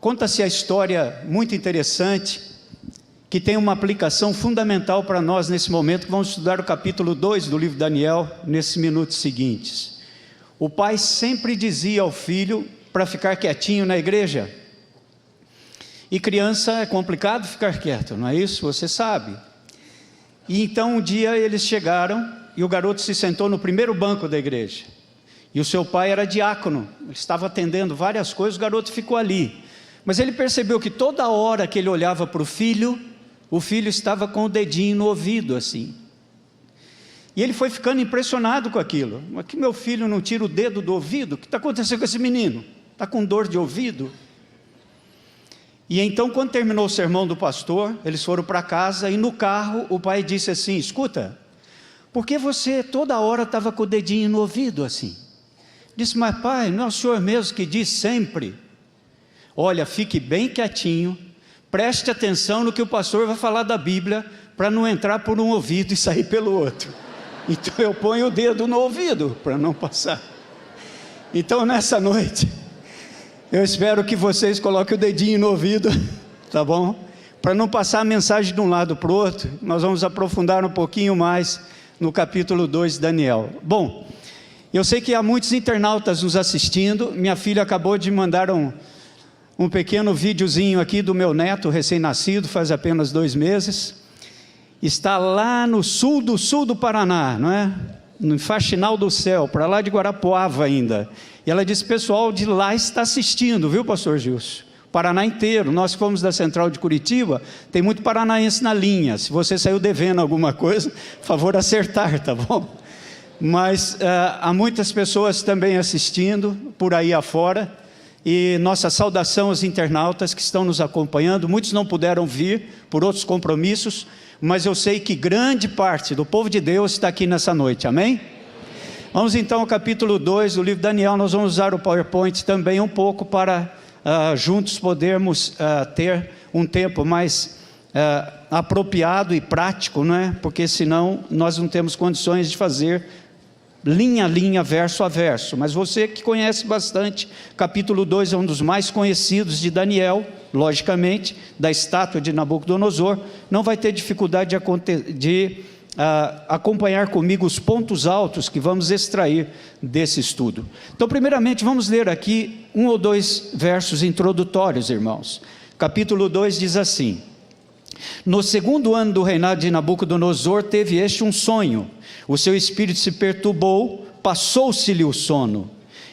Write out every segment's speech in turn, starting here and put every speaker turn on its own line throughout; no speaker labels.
Conta-se a história muito interessante, que tem uma aplicação fundamental para nós nesse momento, que vamos estudar o capítulo 2 do livro de Daniel, nesses minutos seguintes. O pai sempre dizia ao filho para ficar quietinho na igreja. E criança é complicado ficar quieto, não é isso? Você sabe. E então um dia eles chegaram e o garoto se sentou no primeiro banco da igreja. E o seu pai era diácono, ele estava atendendo várias coisas, o garoto ficou ali. Mas ele percebeu que toda hora que ele olhava para o filho estava com o dedinho no ouvido assim. E ele foi ficando impressionado com aquilo. Mas que meu filho não tira o dedo do ouvido? O que está acontecendo com esse menino? Está com dor de ouvido? E então, quando terminou o sermão do pastor, eles foram para casa e no carro o pai disse assim: escuta, por que você toda hora estava com o dedinho no ouvido assim? Disse: mas pai, não é o senhor mesmo que diz sempre? Olha, fique bem quietinho, preste atenção no que o pastor vai falar da Bíblia, para não entrar por um ouvido e sair pelo outro. Então eu ponho o dedo no ouvido, para não passar. Então nessa noite, eu espero que vocês coloquem o dedinho no ouvido, tá bom? Para não passar a mensagem de um lado para o outro. Nós vamos aprofundar um pouquinho mais no capítulo 2 de Daniel. Bom, eu sei que há muitos internautas nos assistindo. Minha filha acabou de mandar um pequeno videozinho aqui do meu neto recém-nascido, faz apenas 2 meses. Está lá no sul do Paraná, não é? No Faxinal do Céu, para lá de Guarapuava ainda. E ela disse: pessoal de lá está assistindo, viu, pastor Gilson? Paraná inteiro. Nós que fomos da Central de Curitiba, tem muito paranaense na linha. Se você saiu devendo alguma coisa, por favor acertar, tá bom? Mas há muitas pessoas também assistindo por aí afora. E nossa saudação aos internautas que estão nos acompanhando. Muitos não puderam vir por outros compromissos, mas eu sei que grande parte do povo de Deus está aqui nessa noite, amém? Vamos então ao capítulo 2 do livro de Daniel. Nós vamos usar o PowerPoint também um pouco para juntos podermos ter um tempo mais apropriado e prático, não é? Porque senão nós não temos condições de fazer linha a linha, verso a verso. Mas você que conhece bastante, capítulo 2 é um dos mais conhecidos de Daniel, logicamente, da estátua de Nabucodonosor, não vai ter dificuldade de acompanhar comigo os pontos altos que vamos extrair desse estudo. Então, primeiramente, vamos ler aqui 1 ou 2 versos introdutórios, irmãos. Capítulo 2 diz assim: no segundo ano do reinado de Nabucodonosor, teve este um sonho. O seu espírito se perturbou, passou-se-lhe o sono.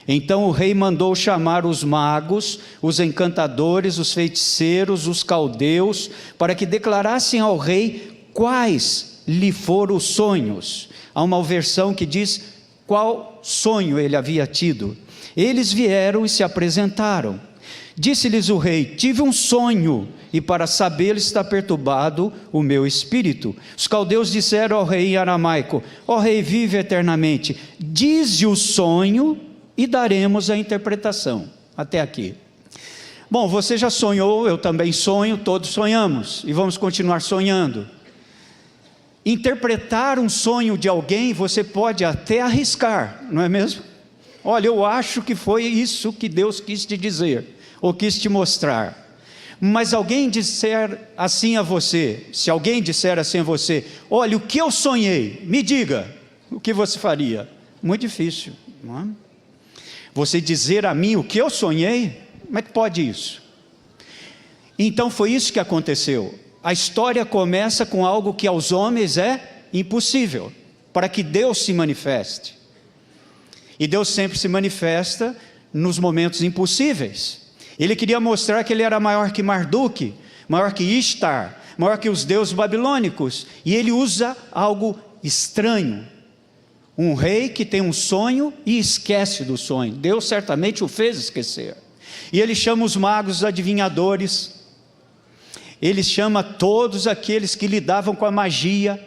Então o rei mandou chamar os magos, os encantadores, os feiticeiros, os caldeus, para que declarassem ao rei quais lhe foram os sonhos. Há uma versão que diz qual sonho ele havia tido. Eles vieram e se apresentaram. Disse-lhes o rei: tive um sonho, e para sabê-lo está perturbado o meu espírito. Os caldeus disseram ao rei em aramaico: ó rei, vive eternamente, dize o sonho e daremos a interpretação. Até aqui. Bom, você já sonhou, eu também sonho, todos sonhamos, e vamos continuar sonhando. Interpretar um sonho de alguém, você pode até arriscar, não é mesmo? Olha, eu acho que foi isso que Deus quis te dizer, ou quis te mostrar. Mas alguém disser assim a você, se alguém disser assim a você: olha, o que eu sonhei, me diga, o que você faria? Muito difícil, não é? Você dizer a mim o que eu sonhei, como é que pode isso? Então foi isso que aconteceu. A história começa com algo que aos homens é impossível, para que Deus se manifeste. E Deus sempre se manifesta nos momentos impossíveis. Ele queria mostrar que ele era maior que Marduk, maior que Ishtar, maior que os deuses babilônicos. E ele usa algo estranho. Um rei que tem um sonho e esquece do sonho. Deus certamente o fez esquecer. E ele chama os magos, os adivinhadores. Ele chama todos aqueles que lidavam com a magia.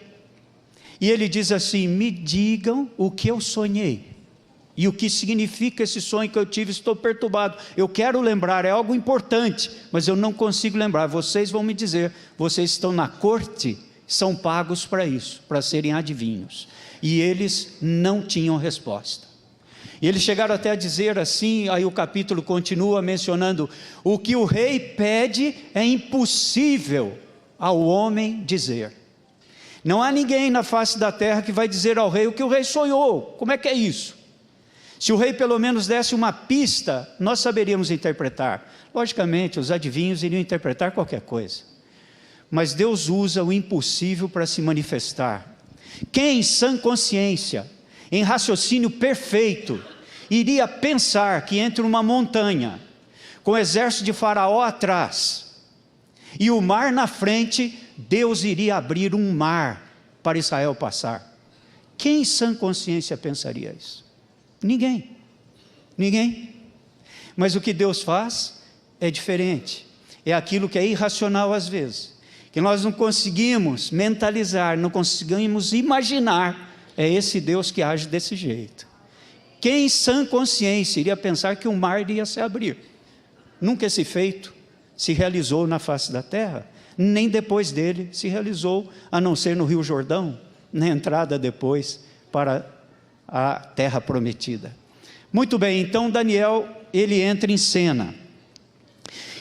E ele diz assim: me digam o que eu sonhei. E o que significa esse sonho que eu tive? Estou perturbado, eu quero lembrar, é algo importante, mas eu não consigo lembrar. Vocês vão me dizer, vocês estão na corte, são pagos para isso, para serem adivinhos. E eles não tinham resposta. E eles chegaram até a dizer assim, aí o capítulo continua mencionando: o que o rei pede é impossível ao homem dizer. Não há ninguém na face da terra que vai dizer ao rei o que o rei sonhou. Como é que é isso? Se o rei pelo menos desse uma pista, nós saberíamos interpretar. Logicamente, os adivinhos iriam interpretar qualquer coisa. Mas Deus usa o impossível para se manifestar. Quem em sã consciência, em raciocínio perfeito, iria pensar que entre uma montanha, com o exército de Faraó atrás, e o mar na frente, Deus iria abrir um mar para Israel passar? Quem em sã consciência pensaria isso? Ninguém. Ninguém. Mas o que Deus faz é diferente. É aquilo que é irracional às vezes, que nós não conseguimos mentalizar, não conseguimos imaginar. É esse Deus que age desse jeito. Quem em sã consciência iria pensar que o mar iria se abrir? Nunca esse feito se realizou na face da terra, nem depois dele se realizou, a não ser no Rio Jordão, na entrada depois para a terra prometida. Muito bem, então Daniel, ele entra em cena.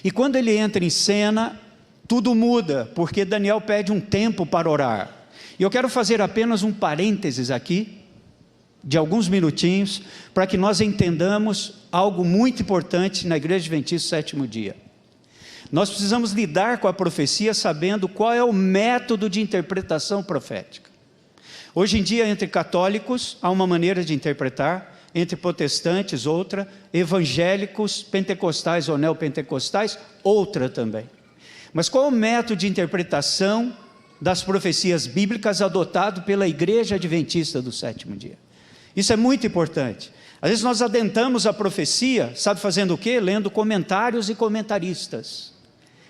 E quando ele entra em cena, tudo muda, porque Daniel pede um tempo para orar. E eu quero fazer apenas um parênteses aqui, de alguns minutinhos, para que nós entendamos algo muito importante na Igreja Adventista do Sétimo Dia. Nós precisamos lidar com a profecia sabendo qual é o método de interpretação profética. Hoje em dia, entre católicos, há uma maneira de interpretar, entre protestantes, outra, evangélicos, pentecostais ou neopentecostais, outra também. Mas qual é o método de interpretação das profecias bíblicas adotado pela Igreja Adventista do Sétimo Dia? Isso é muito importante. Às vezes nós adentramos a profecia, sabe fazendo o quê? Lendo comentários e comentaristas.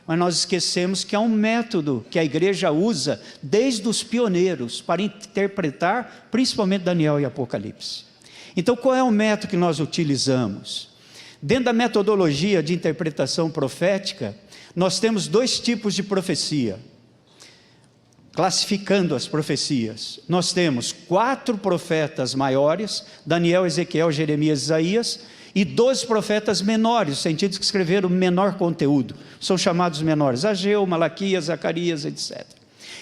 Mas nós esquecemos que há um método que a igreja usa desde os pioneiros para interpretar, principalmente Daniel e Apocalipse. Então, qual é o método que nós utilizamos? Dentro da metodologia de interpretação profética, nós temos dois tipos de profecia. Classificando as profecias, nós temos 4 profetas maiores, Daniel, Ezequiel, Jeremias, Isaías, e 12 profetas menores, no sentido que escreveram menor conteúdo, são chamados menores, Ageu, Malaquias, Zacarias, etc.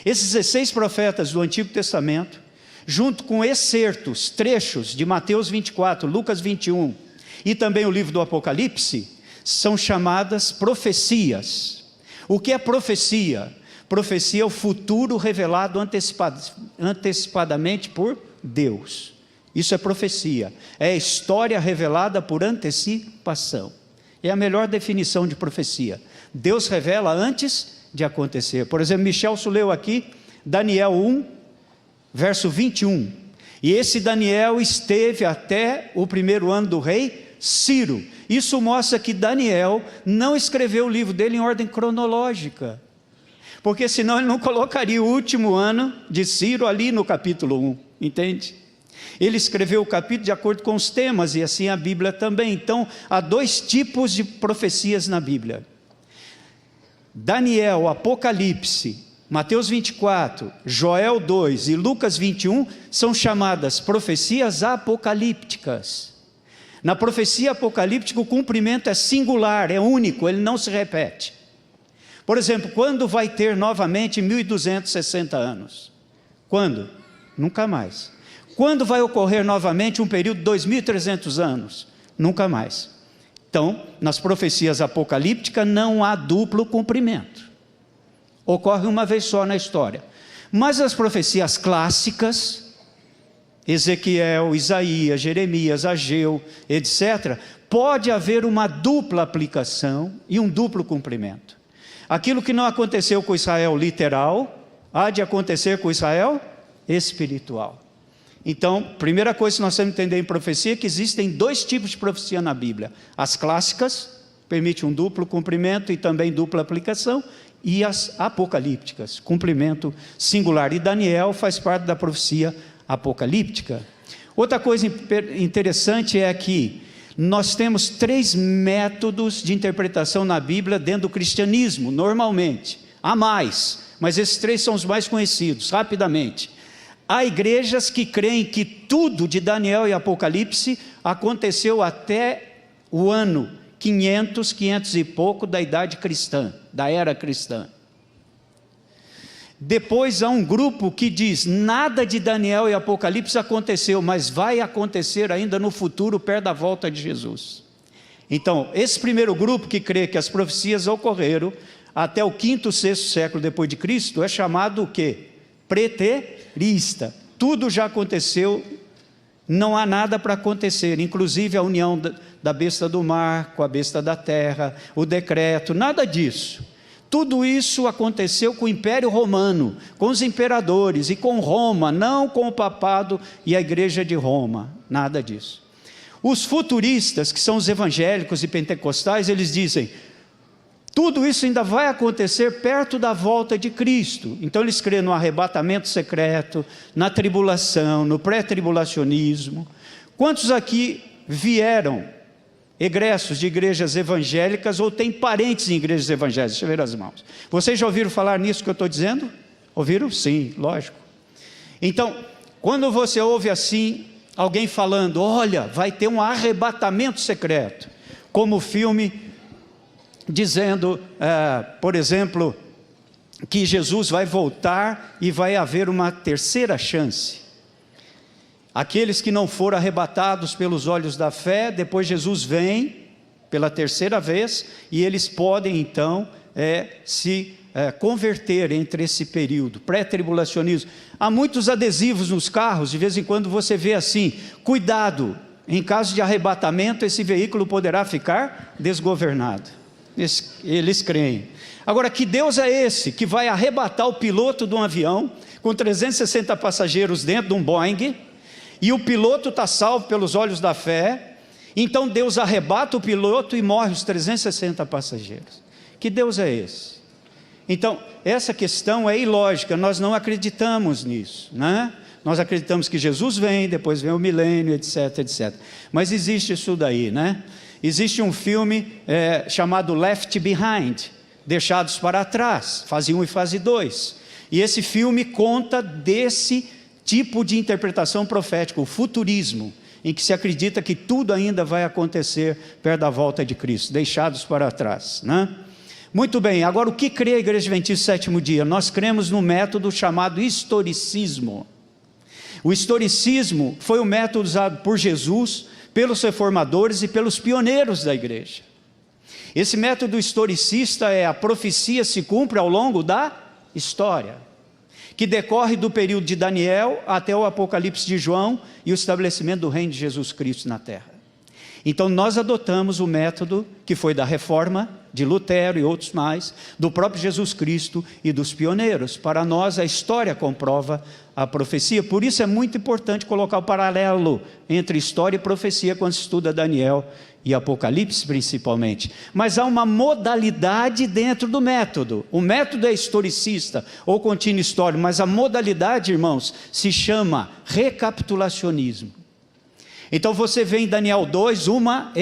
Esses 16 profetas do Antigo Testamento, junto com excertos, trechos de Mateus 24, Lucas 21, e também o livro do Apocalipse, são chamadas profecias. O que é profecia? Profecia é o futuro revelado antecipadamente por Deus. Isso é profecia, é a história revelada por antecipação. É a melhor definição de profecia. Deus revela antes de acontecer. Por exemplo, Michelso leu aqui Daniel 1, verso 21. E esse Daniel esteve até o 1º ano do rei Ciro. Isso mostra que Daniel não escreveu o livro dele em ordem cronológica, porque senão ele não colocaria o último ano de Ciro ali no capítulo 1, entende? Ele escreveu o capítulo de acordo com os temas, e assim a Bíblia também. Então, há 2 tipos de profecias na Bíblia. Daniel, Apocalipse, Mateus 24, Joel 2 e Lucas 21 são chamadas profecias apocalípticas. Na profecia apocalíptica, o cumprimento é singular, é único, ele não se repete. Por exemplo, quando vai ter novamente 1260 anos? Quando? Nunca mais. Quando vai ocorrer novamente um período de 2300 anos? Nunca mais. Então, nas profecias apocalípticas não há duplo cumprimento. Ocorre uma vez só na história. Mas as profecias clássicas, Ezequiel, Isaías, Jeremias, Ageu, etc., pode haver uma dupla aplicação e um duplo cumprimento. Aquilo que não aconteceu com Israel literal, há de acontecer com Israel espiritual. Então, primeira coisa que nós temos que entender em profecia é que existem 2 tipos de profecia na Bíblia. As clássicas, permite um duplo cumprimento e também dupla aplicação, e as apocalípticas, cumprimento singular. E Daniel faz parte da profecia apocalíptica. Outra coisa interessante é que nós temos 3 métodos de interpretação na Bíblia dentro do cristianismo, normalmente. Há mais, mas esses 3 são os mais conhecidos, rapidamente. Há igrejas que creem que tudo de Daniel e Apocalipse aconteceu até o ano 500 e pouco da idade cristã, da era cristã. Depois há um grupo que diz, nada de Daniel e Apocalipse aconteceu, mas vai acontecer ainda no futuro, perto da volta de Jesus. Então, esse primeiro grupo que crê que as profecias ocorreram até o 5º, 6º século depois de Cristo, é chamado o quê? Preterista. Tudo já aconteceu, não há nada para acontecer, inclusive a união da besta do mar com a besta da terra, o decreto, nada disso. Tudo isso aconteceu com o Império Romano, com os imperadores e com Roma, não com o papado e a igreja de Roma, nada disso. Os futuristas, que são os evangélicos e pentecostais, eles dizem, tudo isso ainda vai acontecer perto da volta de Cristo. Então eles creem no arrebatamento secreto, na tribulação, no pré-tribulacionismo. Quantos aqui vieram egressos de igrejas evangélicas ou têm parentes em igrejas evangélicas? Deixa eu ver as mãos. Vocês já ouviram falar nisso que eu estou dizendo? Ouviram? Sim, lógico. Então, quando você ouve assim, alguém falando, olha, vai ter um arrebatamento secreto, como o filme dizendo, por exemplo, que Jesus vai voltar e vai haver uma terceira chance. Aqueles que não foram arrebatados pelos olhos da fé, depois Jesus vem pela terceira vez, e eles podem então se converter entre esse período, pré-tribulacionismo. Há muitos adesivos nos carros, de vez em quando você vê assim, cuidado, em caso de arrebatamento, esse veículo poderá ficar desgovernado. Eles creem. Agora, que Deus é esse que vai arrebatar o piloto de um avião com 360 passageiros dentro de um Boeing, e o piloto está salvo pelos olhos da fé, então Deus arrebata o piloto e morre os 360 passageiros? Que Deus é esse? Então, essa questão é ilógica, nós não acreditamos nisso, né? Nós acreditamos que Jesus vem, depois vem o milênio, etc, etc. Mas existe isso daí, né? Existe um filme chamado Left Behind, Deixados para Trás, fase 1 e fase 2. E esse filme conta desse tipo de interpretação profética, o futurismo, em que se acredita que tudo ainda vai acontecer perto da volta de Cristo, deixados para trás, né? Muito bem, agora o que crê a Igreja Adventista do Sétimo Dia? Nós cremos no método chamado historicismo. O historicismo foi o método usado por Jesus, pelos reformadores e pelos pioneiros da igreja. Esse método historicista a profecia se cumpre ao longo da história, que decorre do período de Daniel até o Apocalipse de João e o estabelecimento do reino de Jesus Cristo na terra. Então nós adotamos o método que foi da reforma, de Lutero e outros mais, do próprio Jesus Cristo e dos pioneiros. Para nós a história comprova a profecia, por isso é muito importante colocar o paralelo entre história e profecia quando se estuda Daniel e Apocalipse principalmente. Mas há uma modalidade dentro do método. O método é historicista ou contínuo histórico, mas a modalidade, irmãos, se chama recapitulacionismo. Então você vê em Daniel 2 uma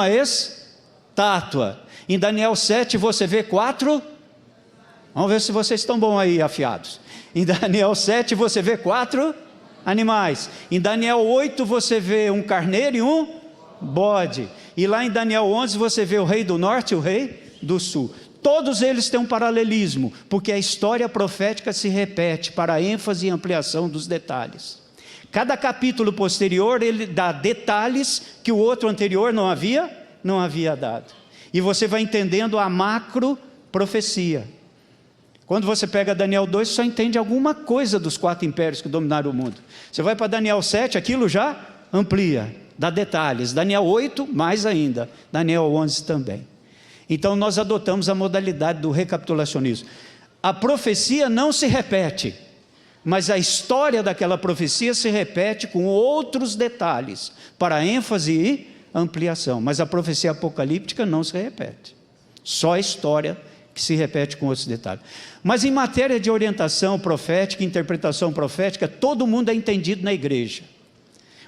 estátua. Em Daniel 7 você vê 4. Vamos ver se vocês estão bons aí, afiados. Em Daniel 7 você vê 4 animais. Em Daniel 8 você vê um carneiro e um bode. E lá em Daniel 11 você vê o rei do norte e o rei do sul. Todos eles têm um paralelismo, porque a história profética se repete para a ênfase e ampliação dos detalhes. Cada capítulo posterior ele dá detalhes que o outro anterior não havia dado. E você vai entendendo a macro profecia. Quando você pega Daniel 2, você só entende alguma coisa dos 4 impérios que dominaram o mundo. Você vai para Daniel 7, aquilo já amplia, dá detalhes. Daniel 8, mais ainda. Daniel 11 também. Então nós adotamos a modalidade do recapitulacionismo. A profecia não se repete, mas a história daquela profecia se repete com outros detalhes, para ênfase e ampliação. Mas a profecia apocalíptica não se repete. Só a história que se repete com outros detalhes. Mas em matéria de orientação profética, interpretação profética, todo mundo é entendido na igreja.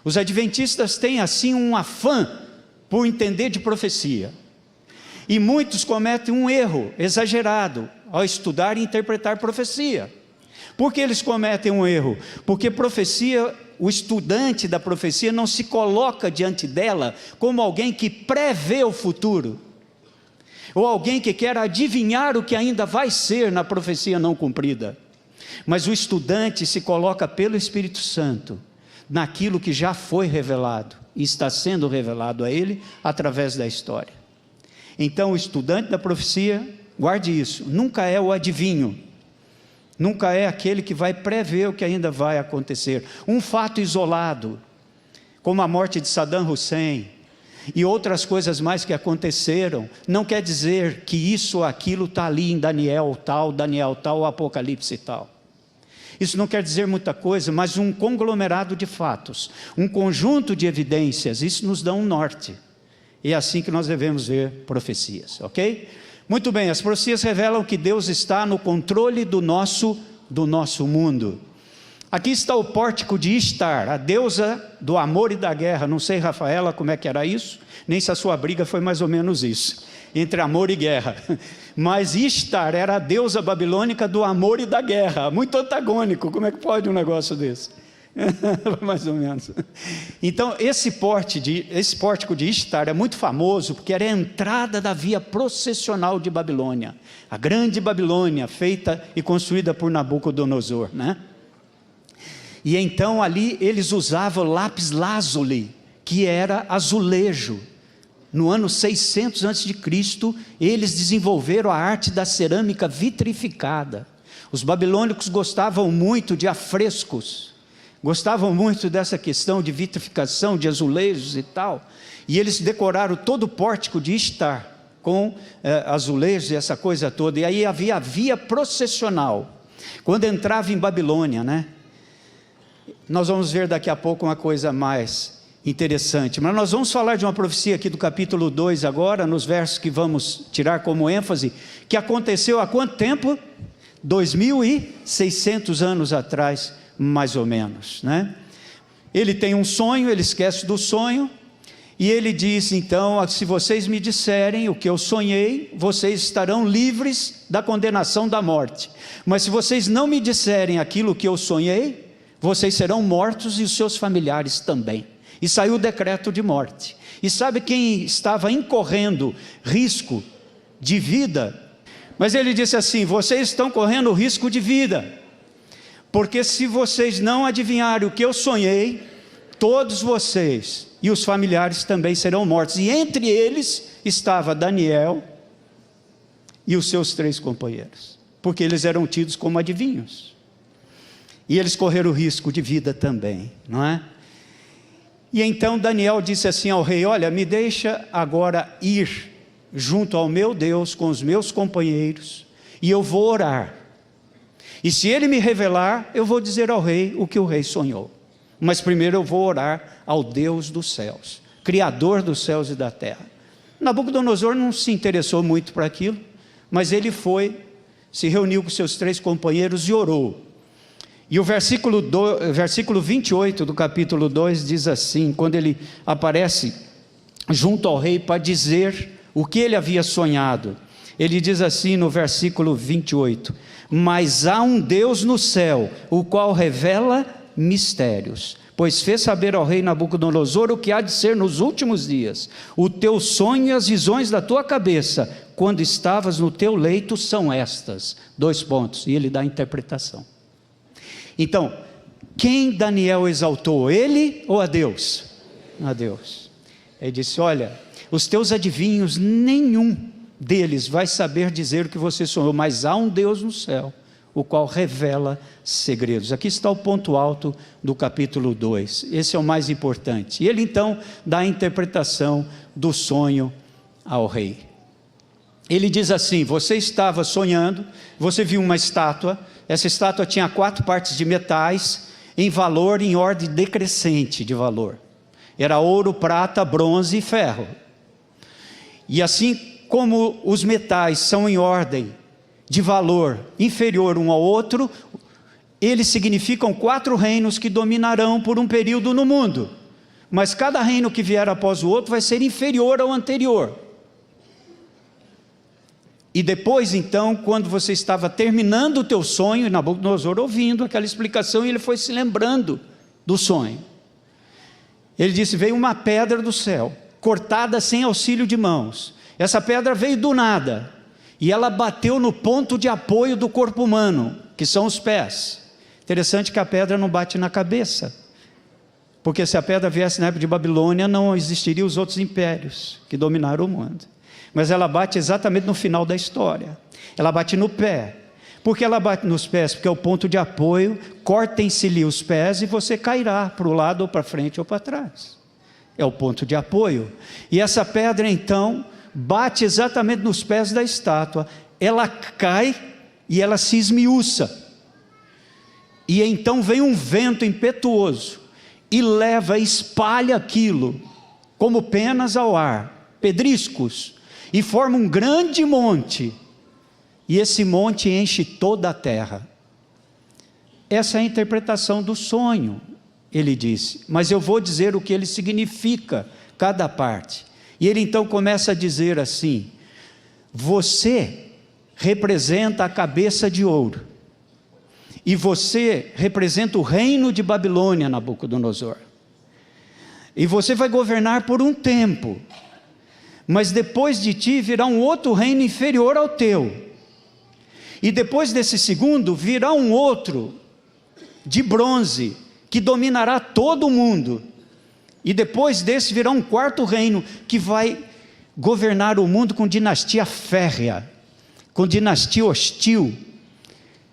Os adventistas têm assim um afã por entender de profecia. E muitos cometem um erro exagerado ao estudar e interpretar profecia. Por que eles cometem um erro? Porque profecia, o estudante da profecia não se coloca diante dela como alguém que prevê o futuro, ou alguém que quer adivinhar o que ainda vai ser na profecia não cumprida. Mas o estudante se coloca pelo Espírito Santo naquilo que já foi revelado e está sendo revelado a ele através da história. Então o estudante da profecia, guarde isso, nunca é o adivinho, nunca é aquele que vai prever o que ainda vai acontecer. Um fato isolado, como a morte de Saddam Hussein e outras coisas mais que aconteceram, não quer dizer que isso ou aquilo está ali em Daniel tal, Apocalipse tal. Isso não quer dizer muita coisa, mas um conglomerado de fatos, um conjunto de evidências, isso nos dá um norte. E é assim que nós devemos ver profecias, ok? Muito bem, as profecias revelam que Deus está no controle do nosso mundo. Aqui está o pórtico de Ishtar, a deusa do amor e da guerra. Não sei, Rafaela, como é que era isso, nem se a sua briga foi mais ou menos isso, entre amor e guerra. Mas Ishtar era a deusa babilônica do amor e da guerra, muito antagônico. Como é que pode um negócio desse? Mais ou menos. Então esse pórtico de Ishtar é muito famoso porque era a entrada da via processional de Babilônia, a grande Babilônia, feita e construída por Nabucodonosor, né? E então ali eles usavam lápis lazuli, que era azulejo. No ano 600 a.C., eles desenvolveram a arte da cerâmica vitrificada. Os babilônicos gostavam muito de afrescos, gostavam muito dessa questão de vitrificação, de azulejos e tal, e eles decoraram todo o pórtico de Ishtar com azulejos e essa coisa toda, e aí havia a via processional, quando entrava em Babilônia, né? Nós vamos ver daqui a pouco uma coisa mais interessante, mas nós vamos falar de uma profecia aqui do capítulo 2 agora, nos versos que vamos tirar como ênfase, que aconteceu há quanto tempo? 2.600 anos atrás, mais ou menos, né? Ele tem um sonho, ele esquece do sonho, e ele diz então, se vocês me disserem o que eu sonhei, vocês estarão livres da condenação da morte, mas se vocês não me disserem aquilo que eu sonhei, vocês serão mortos e os seus familiares também. E saiu o decreto de morte. E sabe quem estava incorrendo risco de vida? Mas ele disse assim: vocês estão correndo risco de vida, porque se vocês não adivinharem o que eu sonhei, todos vocês e os familiares também serão mortos. E entre eles estava Daniel e os seus 3 companheiros, porque eles eram tidos como adivinhos. E eles correram o risco de vida também, não é? E então Daniel disse assim ao rei: olha, me deixa agora ir junto ao meu Deus com os meus companheiros, e eu vou orar. E se ele me revelar, eu vou dizer ao rei o que o rei sonhou. Mas primeiro eu vou orar ao Deus dos céus, Criador dos céus e da terra. Nabucodonosor não se interessou muito para aquilo, mas ele foi, se reuniu com seus 3 companheiros e orou. E o versículo 28 do capítulo 2 diz assim, quando ele aparece junto ao rei para dizer o que ele havia sonhado, ele diz assim no versículo 28, mas há um Deus no céu, o qual revela mistérios, pois fez saber ao rei Nabucodonosor o que há de ser nos últimos dias. O teu sonho e as visões da tua cabeça, quando estavas no teu leito, são estas. 2 pontos, e ele dá a interpretação. Então, quem Daniel exaltou, ele ou a Deus? A Deus. Ele disse: olha, os teus adivinhos, nenhum deles vai saber dizer o que você sonhou, mas há um Deus no céu, o qual revela segredos. Aqui está o ponto alto do capítulo 2, esse é o mais importante. E ele então dá a interpretação do sonho ao rei. Ele diz assim: você estava sonhando, você viu uma estátua, essa estátua tinha 4 partes de metais, em valor, em ordem decrescente de valor. Era ouro, prata, bronze e ferro. E assim como os metais são em ordem de valor inferior um ao outro, eles significam 4 reinos que dominarão por um período no mundo. Mas cada reino que vier após o outro vai ser inferior ao anterior. E depois então, quando você estava terminando o teu sonho, e Nabucodonosor ouvindo aquela explicação, ele foi se lembrando do sonho. Ele disse: veio uma pedra do céu, cortada sem auxílio de mãos. Essa pedra veio do nada, e ela bateu no ponto de apoio do corpo humano, que são os pés. Interessante que a pedra não bate na cabeça, porque se a pedra viesse na época de Babilônia, não existiriam os outros impérios que dominaram o mundo. Mas ela bate exatamente no final da história. Ela bate no pé. Por que ela bate nos pés? Porque é o ponto de apoio. Cortem-se-lhe os pés e você cairá para o lado ou para frente ou para trás. É o ponto de apoio. E essa pedra então bate exatamente nos pés da estátua. Ela cai e ela se esmiuça. E então vem um vento impetuoso e leva, espalha aquilo como penas ao ar, pedriscos, e forma um grande monte, e esse monte enche toda a terra. Essa é a interpretação do sonho, ele disse, mas eu vou dizer o que ele significa, cada parte. E ele então começa a dizer assim: você representa a cabeça de ouro, e você representa o reino de Babilônia, Nabucodonosor, e você vai governar por um tempo, mas depois de ti virá um outro reino inferior ao teu, e depois desse segundo virá um outro de bronze, que dominará todo o mundo, e depois desse virá um quarto reino, que vai governar o mundo com dinastia férrea, com dinastia hostil,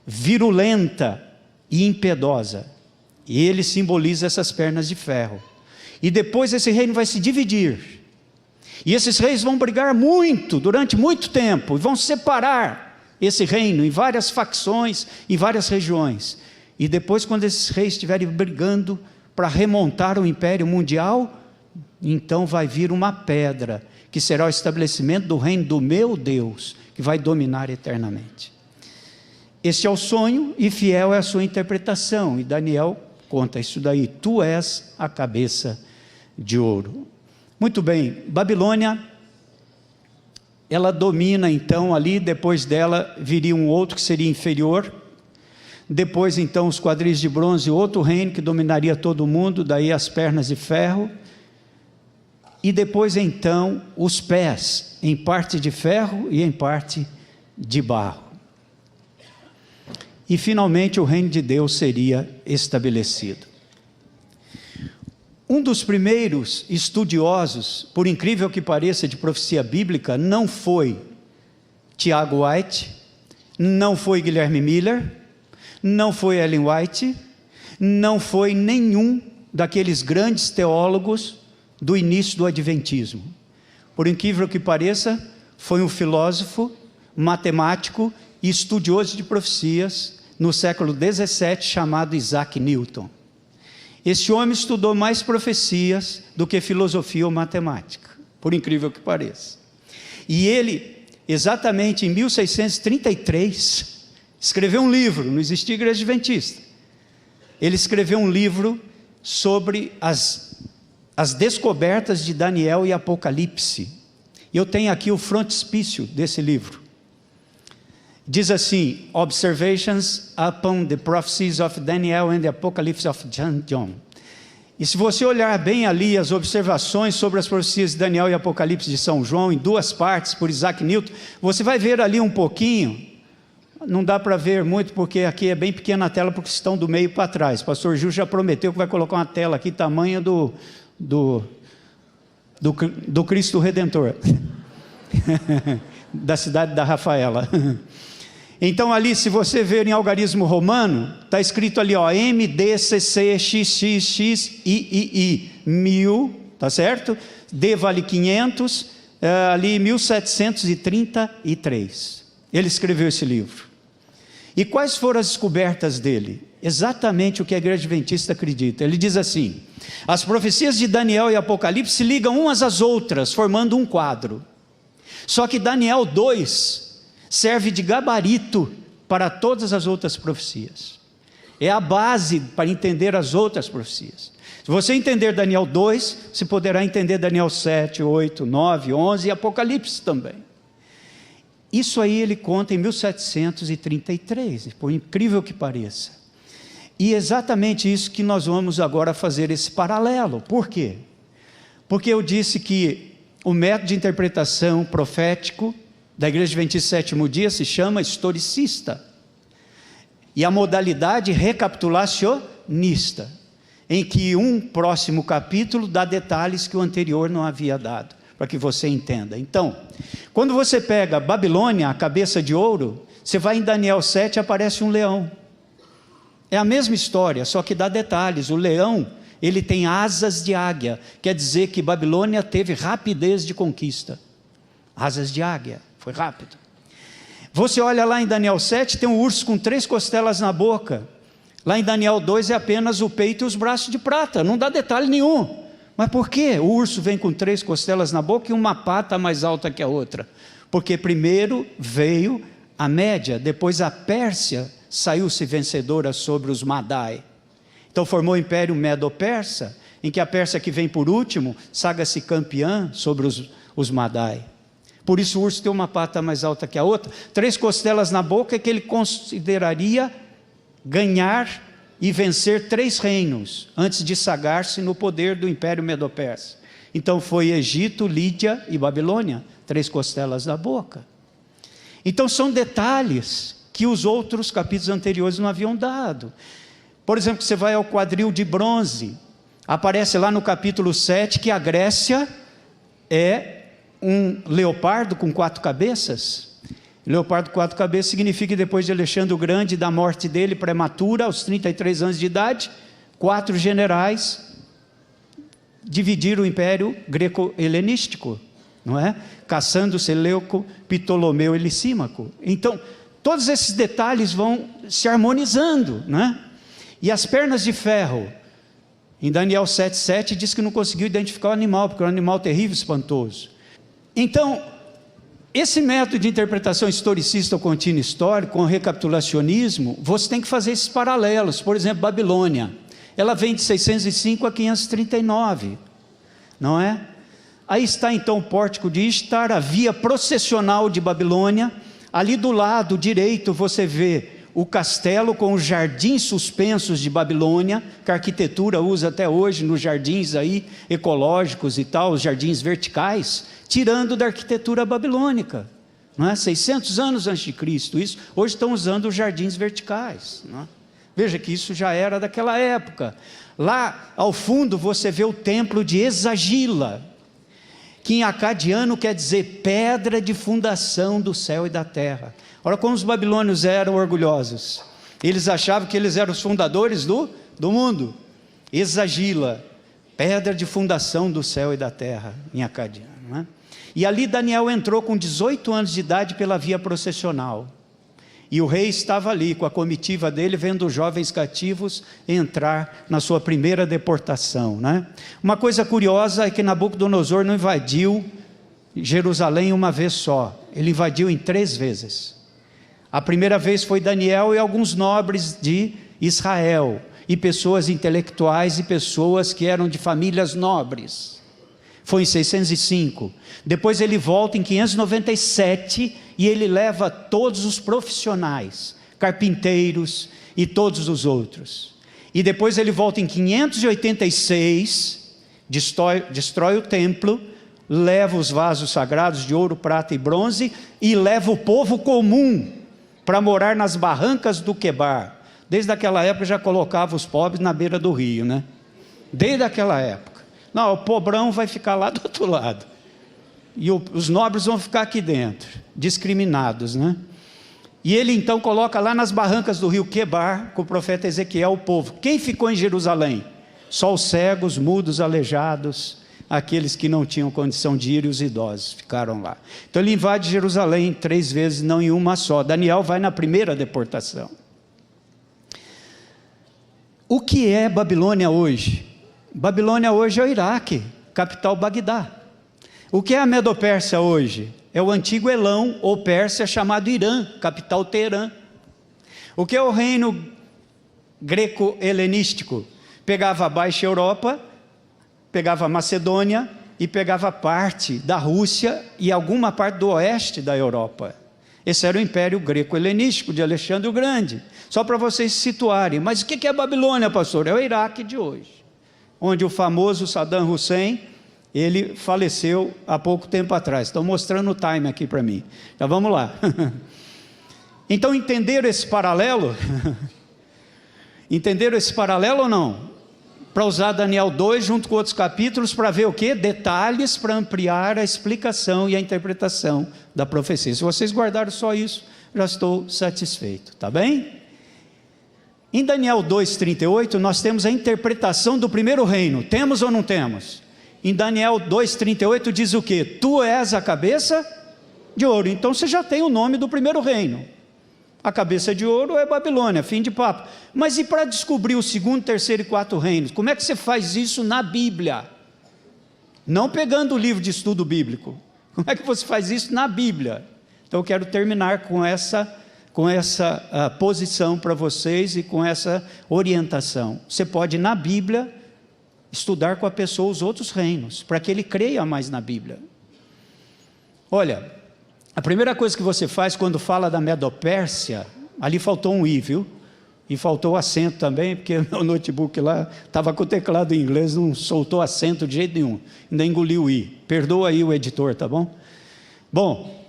virulenta e impiedosa, e ele simboliza essas pernas de ferro. E depois esse reino vai se dividir, e esses reis vão brigar muito, durante muito tempo, e vão separar esse reino em várias facções, em várias regiões. E depois, quando esses reis estiverem brigando para remontar o império mundial, então vai vir uma pedra, que será o estabelecimento do reino do meu Deus, que vai dominar eternamente. Este é o sonho, e fiel é a sua interpretação, e Daniel conta isso daí: tu és a cabeça de ouro. Muito bem, Babilônia, ela domina então ali, depois dela viria um outro que seria inferior, depois então os quadris de bronze, outro reino que dominaria todo o mundo, daí as pernas de ferro, e depois então os pés, em parte de ferro e em parte de barro. E finalmente o reino de Deus seria estabelecido. Um dos primeiros estudiosos, por incrível que pareça, de profecia bíblica, não foi Tiago White, não foi Guilherme Miller, não foi Ellen White, não foi nenhum daqueles grandes teólogos do início do Adventismo. Por incrível que pareça, foi um filósofo, matemático e estudioso de profecias no século 17, chamado Isaac Newton. Esse homem estudou mais profecias do que filosofia ou matemática, por incrível que pareça. E ele, exatamente em 1633, escreveu um livro, não existia igreja adventista. Ele escreveu um livro sobre as descobertas de Daniel e Apocalipse. Eu tenho aqui o frontispício desse livro. Diz assim: Observations upon the prophecies of Daniel and the Apocalypse of John. E se você olhar bem ali as observações sobre as profecias de Daniel e Apocalipse de São João, em duas partes, por Isaac Newton, você vai ver ali um pouquinho. Não dá para ver muito, porque aqui é bem pequena a tela, porque estão do meio para trás. O pastor Gil já prometeu que vai colocar uma tela aqui, tamanho do Cristo Redentor, da cidade da Rafaela. Então ali, se você ver em algarismo romano, está escrito ali, ó, MDCCXXXIII, 1000, tá certo? D vale 500, ali 1733. Ele escreveu esse livro. E quais foram as descobertas dele? Exatamente o que a igreja adventista acredita. Ele diz assim: as profecias de Daniel e Apocalipse se ligam umas às outras, formando um quadro. Só que Daniel 2 serve de gabarito para todas as outras profecias. É a base para entender as outras profecias. Se você entender Daniel 2, você poderá entender Daniel 7, 8, 9, 11 e Apocalipse também. Isso aí ele conta em 1733, por incrível que pareça. E exatamente isso que nós vamos agora fazer esse paralelo. Por quê? Porque eu disse que o método de interpretação profético da Igreja Adventista do Sétimo Dia se chama historicista. E a modalidade recapitulacionista, em que um próximo capítulo dá detalhes que o anterior não havia dado, para que você entenda. Então, quando você pega Babilônia, a cabeça de ouro, você vai em Daniel 7, aparece um leão. É a mesma história, só que dá detalhes. O leão, ele tem asas de águia, quer dizer que Babilônia teve rapidez de conquista. Asas de águia, foi rápido. Você olha lá em Daniel 7, tem um urso com 3 costelas na boca. Lá em Daniel 2 é apenas o peito e os braços de prata, não dá detalhe nenhum. Mas por quê? O urso vem com 3 costelas na boca e uma pata mais alta que a outra. Porque primeiro veio a Média, depois a Pérsia saiu-se vencedora sobre os Madai. Então formou o Império Medo-Persa, em que a Pérsia que vem por último, saga-se campeã sobre os Madai. Por isso o urso tem uma pata mais alta que a outra. 3 costelas na boca é que ele consideraria ganhar e vencer 3 reinos, antes de sagrar-se no poder do Império Medo-Persa. Então foi Egito, Lídia e Babilônia, 3 costelas na boca. Então são detalhes que os outros capítulos anteriores não haviam dado. Por exemplo, você vai ao quadril de bronze, aparece lá no capítulo 7 que a Grécia é um leopardo com 4 cabeças. Leopardo com 4 cabeças significa que depois de Alexandre o Grande, da morte dele prematura, aos 33 anos de idade, 4 generais dividiram o império greco-helenístico, não é? Cassandro, Seleuco, Ptolomeu e Licímaco. Então, todos esses detalhes vão se harmonizando, não é? E as pernas de ferro, em Daniel 7,7 diz que não conseguiu identificar o animal, porque é um animal terrível, espantoso. Então, esse método de interpretação historicista ou contínuo histórico, com recapitulacionismo, você tem que fazer esses paralelos. Por exemplo, Babilônia, ela vem de 605 a 539, não é? Aí está então o pórtico de Ishtar, a via processional de Babilônia. Ali do lado direito você vê o castelo com os jardins suspensos de Babilônia, que a arquitetura usa até hoje nos jardins aí ecológicos e tal, os jardins verticais, tirando da arquitetura babilônica, não é? 600 anos antes de Cristo, isso, hoje estão usando os jardins verticais, não é? Veja que isso já era daquela época. Lá ao fundo você vê o templo de Exagila, que em acadiano quer dizer pedra de fundação do céu e da terra. Olha como os babilônios eram orgulhosos. Eles achavam que eles eram os fundadores do mundo. Exagila, pedra de fundação do céu e da terra, em acadiano, não é? E ali Daniel entrou com 18 anos de idade pela via processional. E o rei estava ali com a comitiva dele, vendo os jovens cativos entrar na sua primeira deportação, né? Uma coisa curiosa é que Nabucodonosor não invadiu Jerusalém uma vez só, ele invadiu em 3 vezes. A primeira vez foi Daniel e alguns nobres de Israel, e pessoas intelectuais e pessoas que eram de famílias nobres. Foi em 605. Depois ele volta em 597 e ele leva todos os profissionais, carpinteiros e todos os outros. E depois ele volta em 586, destrói o templo, leva os vasos sagrados de ouro, prata e bronze e leva o povo comum para morar nas barrancas do Quebar. Desde aquela época já colocava os pobres na beira do rio, né? Desde aquela época. Não, o pobrão vai ficar lá do outro lado. E os nobres vão ficar aqui dentro, discriminados, né? E ele então coloca lá nas barrancas do rio Quebar, com o profeta Ezequiel, o povo. Quem ficou em Jerusalém? Só os cegos, mudos, aleijados, aqueles que não tinham condição de ir, e os idosos ficaram lá. Então ele invade Jerusalém 3 vezes, não em uma só. Daniel vai na primeira deportação. O que é Babilônia hoje? Babilônia hoje é o Iraque, capital Bagdá. O que é a Medo-Pérsia hoje? É o antigo Elão ou Pérsia chamado Irã, capital Teherã. O que é o reino greco-helenístico? Pegava a Baixa Europa, pegava a Macedônia e pegava parte da Rússia e alguma parte do oeste da Europa. Esse era o Império Greco-Helenístico de Alexandre o Grande, só para vocês se situarem. Mas o que é Babilônia, pastor? É o Iraque de hoje, onde o famoso Saddam Hussein, ele faleceu há pouco tempo atrás. Estão mostrando o time aqui para mim. Então vamos lá. Então entenderam esse paralelo? Entenderam esse paralelo ou não? Para usar Daniel 2 junto com outros capítulos para ver o quê? Detalhes para ampliar a explicação e a interpretação da profecia. Se vocês guardaram só isso, já estou satisfeito, tá bem? Em Daniel 2,38 nós temos a interpretação do primeiro reino. Temos ou não temos? Em Daniel 2,38 diz o quê? Tu és a cabeça de ouro. Então você já tem o nome do primeiro reino. A cabeça de ouro é Babilônia, fim de papo. Mas e para descobrir o segundo, terceiro e quarto reinos? Como é que você faz isso na Bíblia? Não pegando o livro de estudo bíblico. Como é que você faz isso na Bíblia? Então eu quero terminar com essa posição para vocês e com essa orientação. Você pode na Bíblia estudar com a pessoa os outros reinos, para que ele creia mais na Bíblia. Olha, a primeira coisa que você faz quando fala da Medopérsia, ali faltou um i, viu? E faltou acento também, porque o notebook lá estava com o teclado em inglês, não soltou acento de jeito nenhum, ainda engoliu o i. Perdoa aí o editor, tá bom? Bom,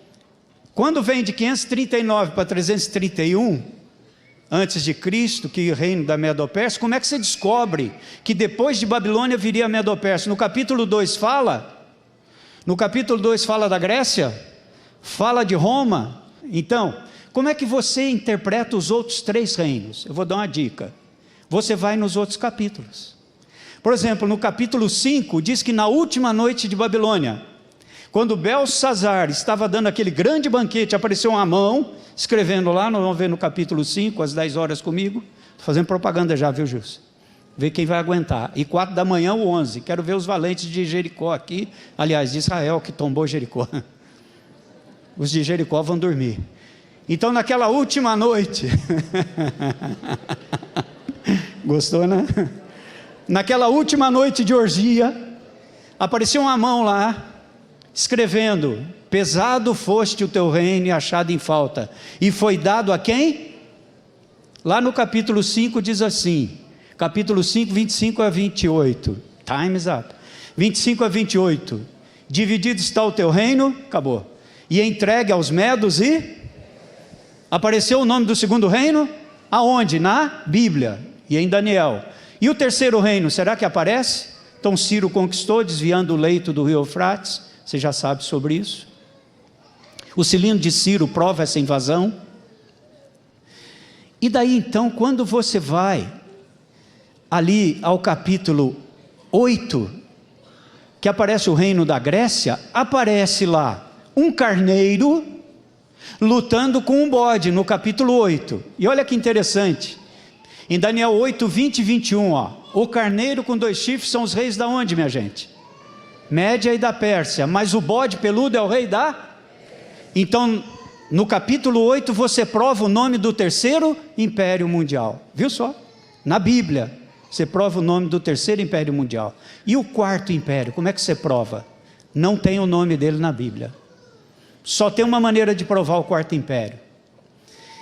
quando vem de 539 para 331 antes de Cristo, que o reino da Medopérsia, como é que você descobre que depois de Babilônia viria a Medopérsia? No capítulo 2 fala da Grécia, fala de Roma. Então, como é que você interpreta os outros 3 reinos? Eu vou dar uma dica. Você vai nos outros capítulos. Por exemplo, no capítulo 5, diz que na última noite de Babilônia, quando Belsazar estava dando aquele grande banquete, apareceu uma mão, escrevendo lá, nós vamos ver no capítulo 5, às 10 horas comigo, estou fazendo propaganda já, viu, Gilson? Ver quem vai aguentar. E 4 da manhã, o 11, quero ver os valentes de Jericó aqui, aliás, de Israel, que tombou Jericó. Os de Jericó vão dormir. Então naquela última noite, gostou, né? Naquela última noite de orgia, apareceu uma mão lá, escrevendo: pesado foste o teu reino e achado em falta, e foi dado a quem? Lá no capítulo 5 diz assim, capítulo 5, 25 a 28, time's up, 25 a 28, dividido está o teu reino, acabou, e entregue aos medos. E apareceu o nome do segundo reino, aonde? Na Bíblia, e em Daniel. E o terceiro reino, será que aparece? Então Ciro conquistou, desviando o leito do rio Eufrates, você já sabe sobre isso. O cilindro de Ciro prova essa invasão. E daí então, quando você vai ali ao capítulo 8, que aparece o reino da Grécia, aparece lá um carneiro lutando com um bode, no capítulo 8. E olha que interessante, em Daniel 8, 20 e 21, o carneiro com 2 chifres são os reis da onde, minha gente? Média e da Pérsia, mas o bode peludo é o rei da... Então, no capítulo 8, você prova o nome do terceiro império mundial, viu só? Na Bíblia, você prova o nome do terceiro império mundial. E o quarto império, como é que você prova? Não tem o nome dele na Bíblia. Só tem uma maneira de provar o quarto império.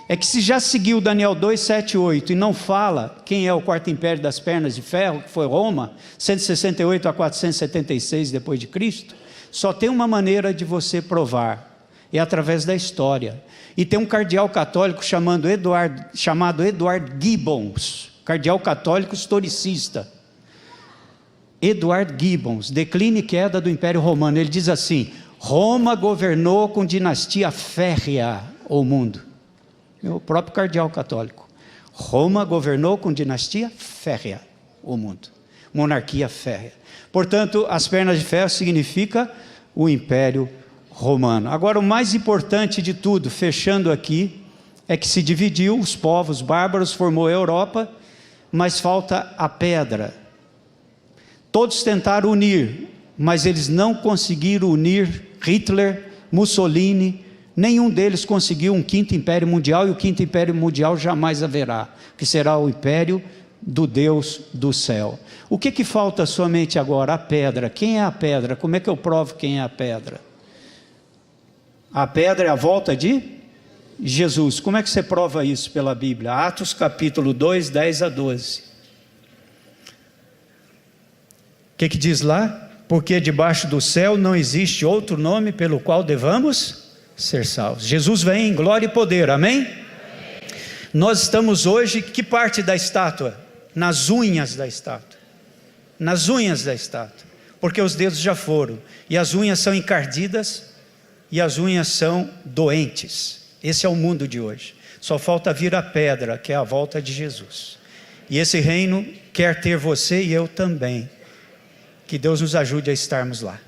É que se já seguiu Daniel 2, 7 e 8 e não fala quem é o quarto império das pernas de ferro, que foi Roma, 168 a 476 depois de Cristo, só tem uma maneira de você provar, é através da história. E tem um cardeal católico chamado Edward Gibbons, cardeal católico historicista, Edward Gibbons, Declínio e Queda do Império Romano. Ele diz assim: Roma governou com dinastia férrea o mundo. O próprio cardeal católico. Roma governou com dinastia férrea o mundo. Monarquia férrea. Portanto, as pernas de ferro significa o Império Romano. Agora, o mais importante de tudo, fechando aqui, é que se dividiu, os povos bárbaros, formou a Europa, mas falta a pedra. Todos tentaram unir, mas eles não conseguiram unir Hitler, Mussolini, nenhum deles conseguiu um quinto império mundial, e o quinto império mundial jamais haverá, que será o império do Deus do céu. O que falta somente agora? A pedra. Quem é a pedra? Como é que eu provo quem é a pedra? A pedra é a volta de Jesus. Como é que você prova isso pela Bíblia? Atos capítulo 2, 10 a 12. O que diz lá? Porque debaixo do céu não existe outro nome pelo qual devamos ser salvos. Jesus vem em glória e poder, amém? Amém. Nós estamos hoje, que parte da estátua? Nas unhas da estátua. Nas unhas da estátua. Porque os dedos já foram. E as unhas são encardidas. E as unhas são doentes. Esse é o mundo de hoje. Só falta vir a pedra, que é a volta de Jesus. E esse reino quer ter você e eu também. Que Deus nos ajude a estarmos lá.